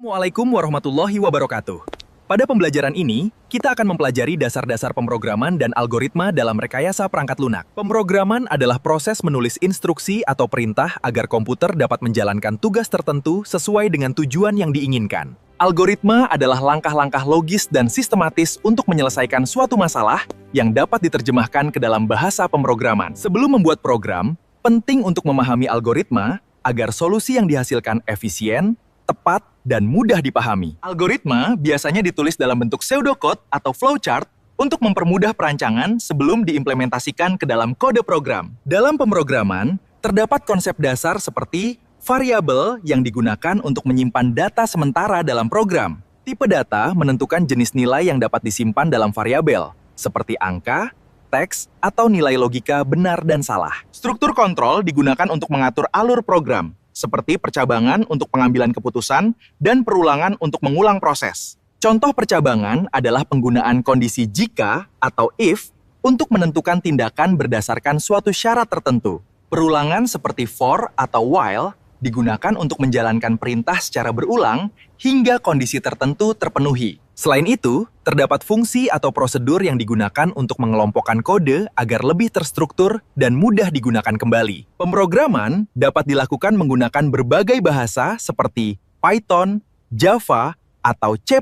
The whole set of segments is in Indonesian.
Assalamualaikum warahmatullahi wabarakatuh. Pada pembelajaran ini, kita akan mempelajari dasar-dasar pemrograman dan algoritma dalam rekayasa perangkat lunak. Pemrograman adalah proses menulis instruksi atau perintah agar komputer dapat menjalankan tugas tertentu sesuai dengan tujuan yang diinginkan. Algoritma adalah langkah-langkah logis dan sistematis untuk menyelesaikan suatu masalah yang dapat diterjemahkan ke dalam bahasa pemrograman. Sebelum membuat program, penting untuk memahami algoritma agar solusi yang dihasilkan efisien, tepat, dan mudah dipahami. Algoritma biasanya ditulis dalam bentuk pseudocode atau flowchart untuk mempermudah perancangan sebelum diimplementasikan ke dalam kode program. Dalam pemrograman, terdapat konsep dasar seperti variabel yang digunakan untuk menyimpan data sementara dalam program. Tipe data menentukan jenis nilai yang dapat disimpan dalam variabel, seperti angka, teks, atau nilai logika benar dan salah. Struktur kontrol digunakan untuk mengatur alur program, seperti percabangan untuk pengambilan keputusan dan perulangan untuk mengulang proses. Contoh percabangan adalah penggunaan kondisi jika atau if untuk menentukan tindakan berdasarkan suatu syarat tertentu. Perulangan seperti for atau while digunakan untuk menjalankan perintah secara berulang hingga kondisi tertentu terpenuhi. Selain itu, terdapat fungsi atau prosedur yang digunakan untuk mengelompokkan kode agar lebih terstruktur dan mudah digunakan kembali. Pemrograman dapat dilakukan menggunakan berbagai bahasa seperti Python, Java, atau C++.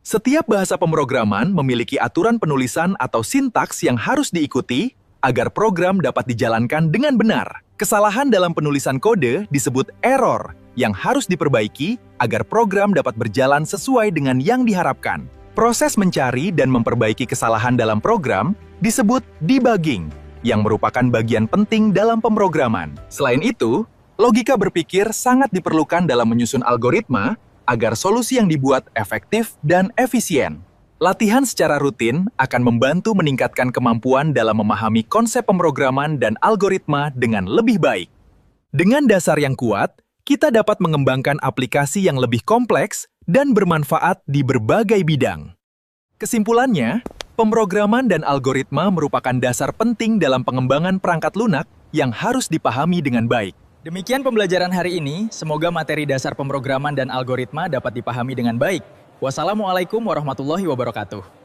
Setiap bahasa pemrograman memiliki aturan penulisan atau sintaks yang harus diikuti agar program dapat dijalankan dengan benar. Kesalahan dalam penulisan kode disebut error yang harus diperbaiki agar program dapat berjalan sesuai dengan yang diharapkan. Proses mencari dan memperbaiki kesalahan dalam program disebut debugging, yang merupakan bagian penting dalam pemrograman. Selain itu, logika berpikir sangat diperlukan dalam menyusun algoritma agar solusi yang dibuat efektif dan efisien. Latihan secara rutin akan membantu meningkatkan kemampuan dalam memahami konsep pemrograman dan algoritma dengan lebih baik. Dengan dasar yang kuat, kita dapat mengembangkan aplikasi yang lebih kompleks dan bermanfaat di berbagai bidang. Kesimpulannya, pemrograman dan algoritma merupakan dasar penting dalam pengembangan perangkat lunak yang harus dipahami dengan baik. Demikian pembelajaran hari ini, semoga materi dasar pemrograman dan algoritma dapat dipahami dengan baik. Wassalamualaikum warahmatullahi wabarakatuh.